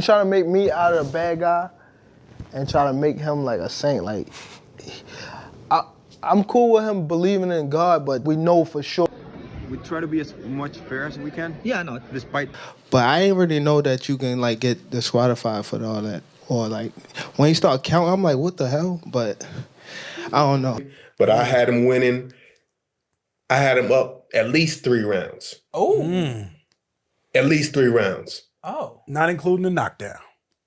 Trying to make me out of a bad guy and try to make him like a saint. Like, I'm cool with him believing in God, but we know for sure. We try to be as much fair as we can. Yeah, I know. Despite. But I ain't really know that you can like get disqualified for all that. Or like, when you start counting, I'm like, what the hell? But I don't know. But I had him winning. I had him up at least 3 rounds. Oh. At least 3 rounds. Oh. Not including the knockdown.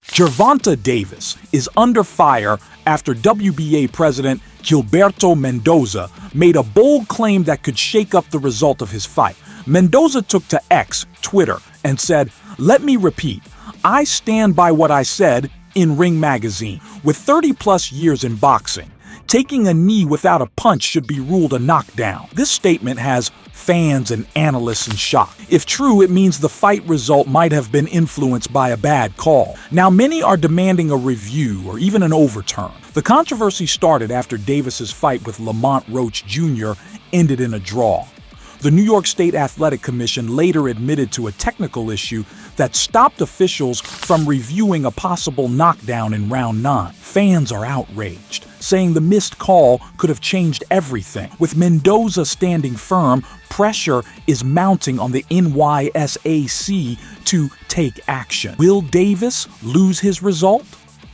Gervonta Davis is under fire after WBA President Gilberto Mendoza made a bold claim that could shake up the result of his fight. Mendoza took to X, Twitter, and said, "Let me repeat, I stand by what I said in Ring Magazine. With 30-plus years in boxing, taking a knee without a punch should be ruled a knockdown." This statement has fans and analysts in shock. If true, it means the fight result might have been influenced by a bad call. Now, many are demanding a review or even an overturn. The controversy started after Davis's fight with Lamont Roach Jr. ended in a draw. The New York State Athletic Commission later admitted to a technical issue that stopped officials from reviewing a possible knockdown in round 9. Fans are outraged, saying the missed call could have changed everything. With Mendoza standing firm, pressure is mounting on the NYSAC to take action. Will Davis lose his result?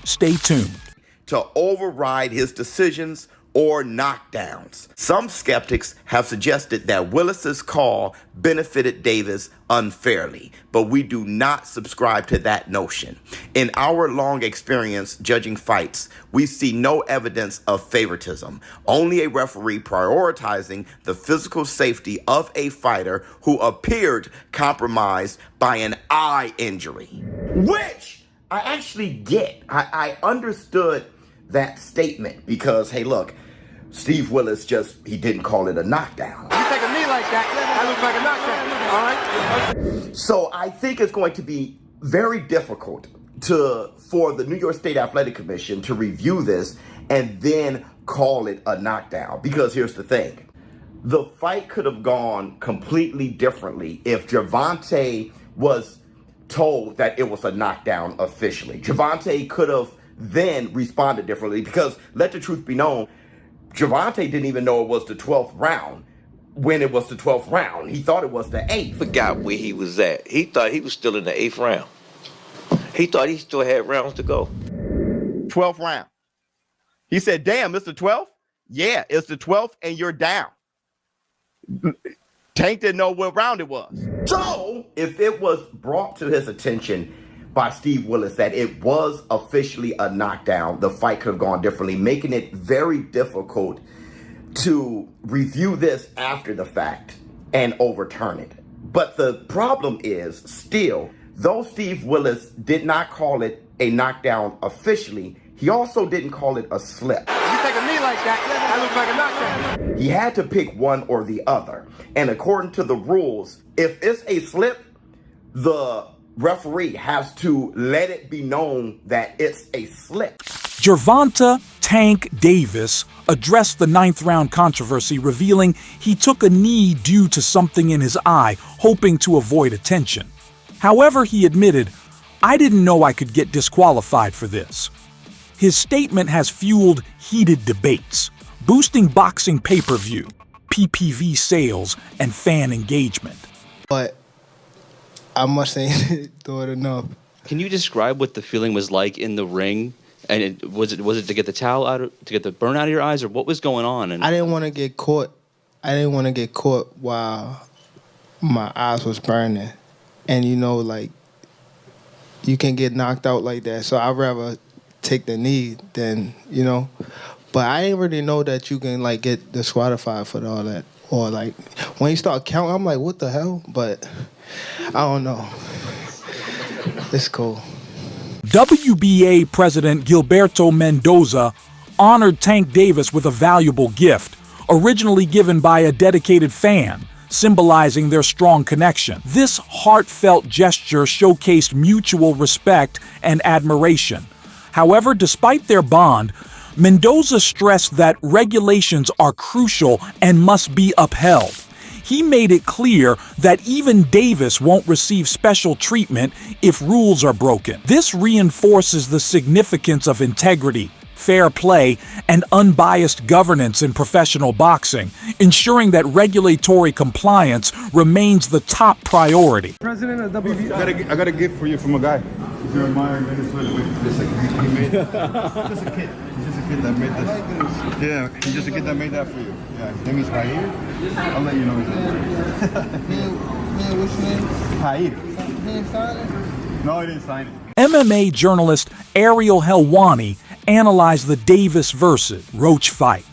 Stay tuned. To override his decisions or knockdowns. Some skeptics have suggested that Willis's call benefited Davis unfairly, but we do not subscribe to that notion. In our long experience judging fights, we see no evidence of favoritism, only a referee prioritizing the physical safety of a fighter who appeared compromised by an eye injury. Which I actually get. I understood that statement because, hey, look, Steve Willis he didn't call it a knockdown. You take a knee like that looks like a knockdown. All right? So I think it's going to be very difficult for the New York State Athletic Commission to review this and then call it a knockdown. Because here's the thing. The fight could have gone completely differently if Gervonta was told that it was a knockdown officially. Gervonta could have then responded differently because, let the truth be known, Gervonta didn't even know it was the 12th round when it was the 12th round. He thought it was the 8th. Forgot where he was at. He thought he was still in the 8th round. He thought he still had rounds to go. 12th round. He said, damn, it's the 12th? Yeah, it's the 12th and you're down. Tank didn't know what round it was. So, if it was brought to his attention by Steve Willis that it was officially a knockdown, the fight could have gone differently, making it very difficult to review this after the fact and overturn it. But the problem is still, though Steve Willis did not call it a knockdown officially, he also didn't call it a slip. You take a knee like that looks like a knockdown. He had to pick one or the other. And according to the rules, if it's a slip, the referee has to let it be known that it's a slip. Gervonta "Tank" Davis addressed the 9th round controversy, revealing he took a knee due to something in his eye, hoping to avoid attention. However, he admitted, "I didn't know I could get disqualified for this." His statement has fueled heated debates, boosting boxing pay-per-view, PPV sales, and fan engagement. But I must ain't do it enough. Can you describe what the feeling was like in the ring? And was it to get the towel to get the burn out of your eyes, or what was going on? And I didn't want to get caught. I didn't want to get caught while my eyes was burning. And like, you can get knocked out like that. So I'd rather take the knee than, But I didn't really know that you can like get disqualified for all that. Or like, when you start counting, I'm like, what the hell? But I don't know. It's cool. WBA President Gilberto Mendoza honored Tank Davis with a valuable gift, originally given by a dedicated fan, symbolizing their strong connection. This heartfelt gesture showcased mutual respect and admiration. However, despite their bond, Mendoza stressed that regulations are crucial and must be upheld. He made it clear that even Davis won't receive special treatment if rules are broken. This reinforces the significance of integrity, fair play, and unbiased governance in professional boxing, ensuring that regulatory compliance remains the top priority. President of WBA. I got a gift for you from a guy. If you're admiring Venezuela, just like he made it. Just a kid. He's just a kid that made this. Yeah, he's just a kid that made that for you. Yeah, his name is Jair. I'll let you know his name. What's your name? Jair. He didn't sign it? No, he didn't sign it. MMA journalist Ariel Helwani analyzed the Davis versus Roach fight,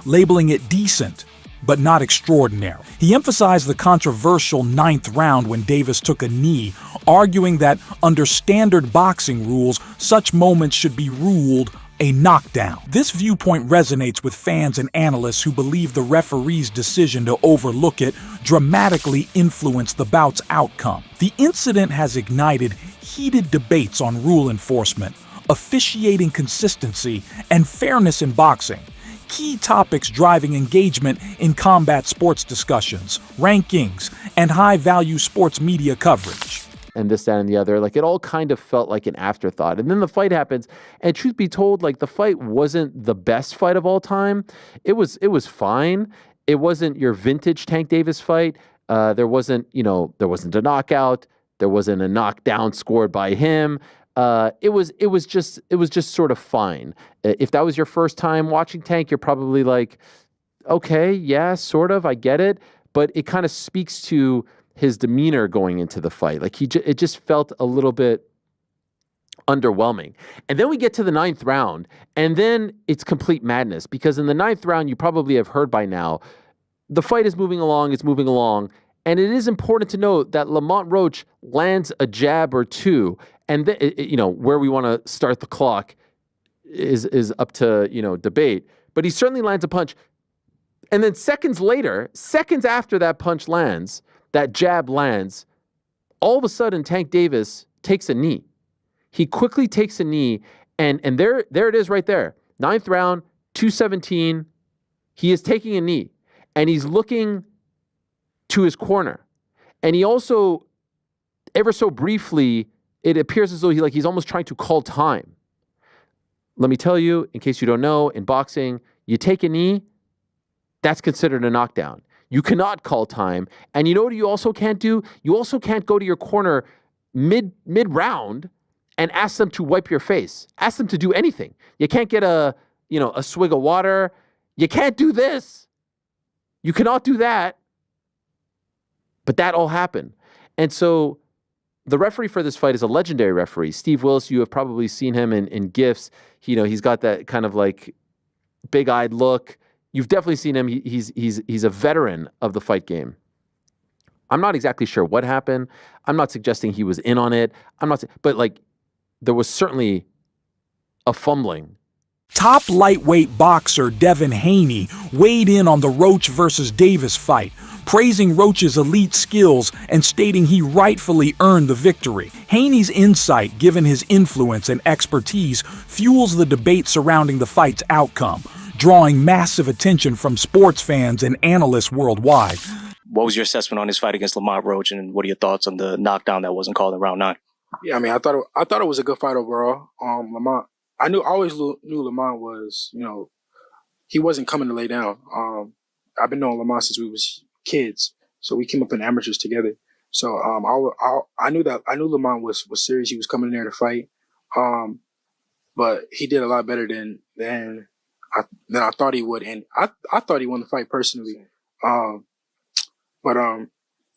labeling it decent, but not extraordinary. He emphasized the controversial 9th round when Davis took a knee, arguing that under standard boxing rules, such moments should be ruled a knockdown. This viewpoint resonates with fans and analysts who believe the referee's decision to overlook it dramatically influenced the bout's outcome. The incident has ignited heated debates on rule enforcement, officiating consistency, and fairness in boxing. Key topics driving engagement in combat sports discussions, rankings, and high-value sports media coverage. And this, that, and the other. Like, it all kind of felt like an afterthought. And then the fight happens, and truth be told, like, the fight wasn't the best fight of all time. It was fine. It wasn't your vintage Tank Davis fight. There wasn't a knockout. There wasn't a knockdown scored by him. It was just sort of fine. If that was your first time watching Tank, you're probably like, okay, yeah, sort of, I get it. But it kind of speaks to his demeanor going into the fight. Like, it just felt a little bit underwhelming. And then we get to the 9th round, and then it's complete madness, because in the 9th round, you probably have heard by now, the fight is moving along, and it is important to note that Lamont Roach lands a jab or two, and where we want to start the clock is up to debate, but he certainly lands a punch. And then seconds after that punch lands, that jab lands, all of a sudden Tank Davis takes a knee. He quickly takes a knee, and there it is right there. 9th round, 217. He is taking a knee, and he's looking to his corner. And he also, ever so briefly, it appears as though he's almost trying to call time. Let me tell you, in case you don't know, in boxing, you take a knee, that's considered a knockdown. You cannot call time. And you know what you also can't do? You also can't go to your corner mid-round and ask them to wipe your face. Ask them to do anything. You can't get a swig of water. You can't do this. You cannot do that. But that all happened. And so the referee for this fight is a legendary referee. Steve Willis, you have probably seen him in GIFs. He's got that kind of like big-eyed look. You've definitely seen him. He's a veteran of the fight game. I'm not exactly sure what happened. I'm not suggesting he was in on it. But like, there was certainly a fumbling. Top lightweight boxer Devin Haney weighed in on the Roach versus Davis fight, praising Roach's elite skills and stating he rightfully earned the victory. Haney's insight, given his influence and expertise, fuels the debate surrounding the fight's outcome, drawing massive attention from sports fans and analysts worldwide. What was your assessment on his fight against Lamont Roach, and what are your thoughts on the knockdown that wasn't called in round 9? Yeah, I mean, I thought it was a good fight overall. Lamont, I always knew Lamont was, he wasn't coming to lay down. I've been knowing Lamont since we was kids, so we came up in amateurs together. So I knew Lamont was serious. He was coming in there to fight, but he did a lot better than I thought he would, and I thought he won the fight personally.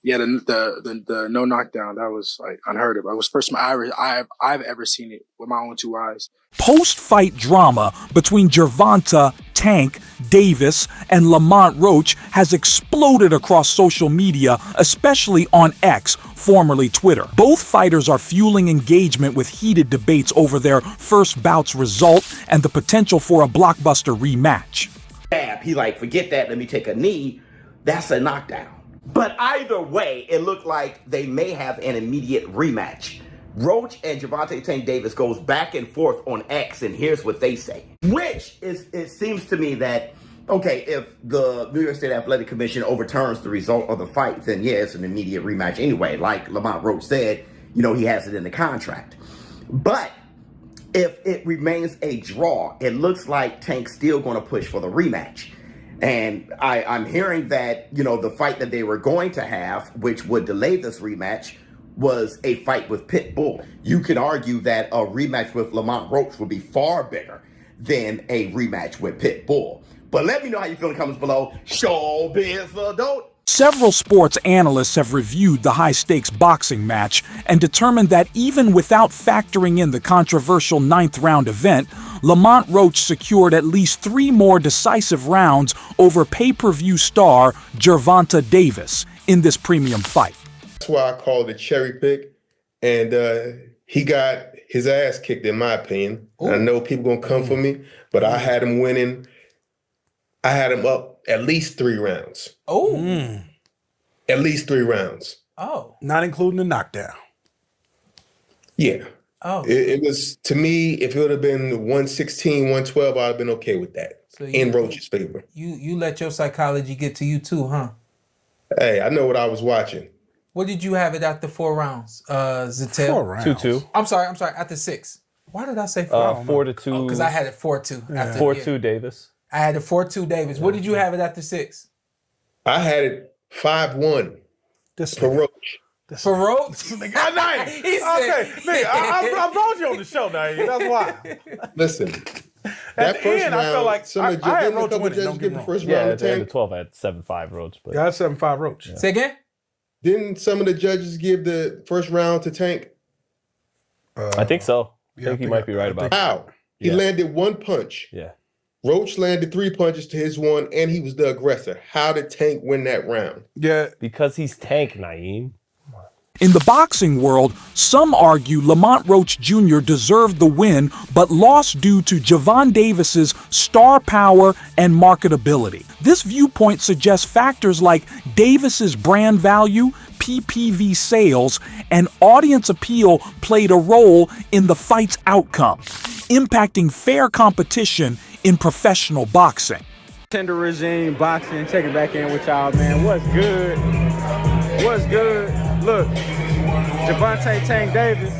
Yeah, the no knockdown, that was like unheard of. It was the first time I've ever seen it with my own 2 eyes. Post-fight drama between Gervonta Tank Davis and Lamont Roach has exploded across social media, especially on X, formerly Twitter. Both fighters are fueling engagement with heated debates over their first bout's result and the potential for a blockbuster rematch. He forget that, let me take a knee. That's a knockdown. But either way, it looked like they may have an immediate rematch. Roach and Gervonta Tank Davis goes back and forth on X, and here's what they say. It seems to me that Okay, if the New York State Athletic Commission overturns the result of the fight, then yeah, it's an immediate rematch anyway. Like Lamont Roach said, he has it in the contract. But if it remains a draw, it looks like Tank's still going to push for the rematch. And I'm hearing that, the fight that they were going to have, which would delay this rematch, was a fight with Pitbull. You could argue that a rematch with Lamont Roach would be far bigger than a rematch with Pitbull. But let me know how you feel in the comments below. Showbiz adult. Several sports analysts have reviewed the high-stakes boxing match and determined that even without factoring in the controversial 9th-round event, Lamont Roach secured at least 3 more decisive rounds over pay-per-view star Gervonta Davis in this premium fight. That's why I call it a cherry pick, and he got his ass kicked, in my opinion. I know people gonna come for me, but I had him winning. I had him up at least 3 rounds. At least 3 rounds. Not including the knockdown. Yeah. It was, to me, if it would have been 116, 112, I'd have been okay with that. So in Roach's favor. You let your psychology get to you too, huh? Hey, I know what I was watching. What did you have it after 4 rounds, Zatel? 4 rounds. 2-2. I'm sorry, after 6. Why did I say 4? 4-2. Because I had it 4-2. Yeah. 4-2 Davis. I had it 4-2 Davis. What did you have it after 6? I had it 5-1 for Roach. For Roach? He said, okay, nigga, I brought you on the show, now. That's why. Listen, that first round, I felt like I had Roach winning. Don't get the first yeah, round at the end of 12, I had 7-5 Roach. But yeah, I had 7-5 Roach. Say again? Didn't some of the judges give the first round to Tank? I think so. I think he might be right about that. How? He landed 1 punch. Yeah. Roach landed 3 punches to his 1, and he was the aggressor. How did Tank win that round? Yeah. Because he's Tank, Naeem. In the boxing world, some argue Lamont Roach Jr. deserved the win, but lost due to Gervonta Davis's star power and marketability. This viewpoint suggests factors like Davis's brand value, PPV sales, and audience appeal played a role in the fight's outcome, impacting fair competition in professional boxing. Tender regime boxing, check it back in with y'all, man. What's good? What's good? Look, Gervonta Tank Davis.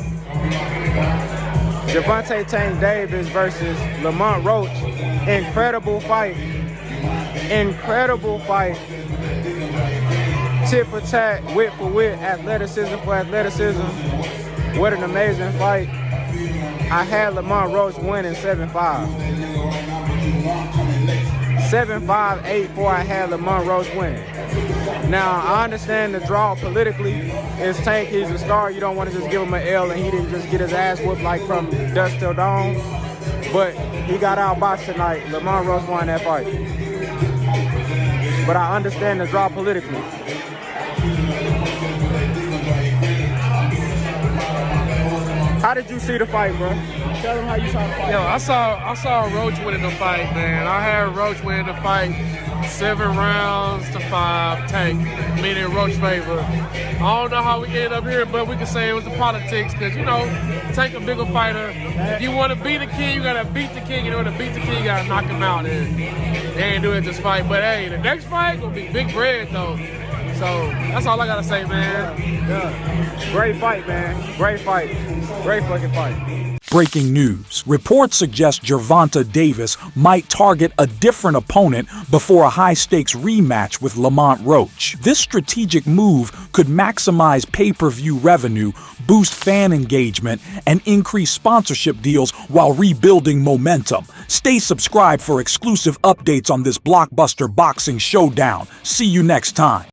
Gervonta Tank Davis versus Lamont Roach. Incredible fight. Incredible fight. Tit for tat, wit for wit, athleticism for athleticism. What an amazing fight. I had Lamont Roach winning 7-5. 7-5, 8-4, I had Lamont Roach winning. Now, I understand the draw politically. It's Tank, he's a star. You don't want to just give him an L and he didn't just get his ass whooped like from dusk till dawn. But he got outboxed tonight. Lamont Roach won that fight. But I understand the draw politically. How did you see the fight, bro? Tell them how you saw the fight. Yo, I saw Roach winning the fight, man. I had Roach winning the fight 7 rounds to 5, Tank, meaning Roach favor. I don't know how we ended up here, but we can say it was the politics, because, Tank a bigger fighter. If you want to beat the king, you got to beat the king. In order to beat the king, you got to knock him out. And they ain't doing this fight. But, hey, the next fight going to be big bread, though. So, that's all I got to say, man. Yeah. Great fight, man. Great fight. Great fucking fight. Breaking news. Reports suggest Gervonta Davis might target a different opponent before a high-stakes rematch with Lamont Roach. This strategic move could maximize pay-per-view revenue, boost fan engagement, and increase sponsorship deals while rebuilding momentum. Stay subscribed for exclusive updates on this blockbuster boxing showdown. See you next time.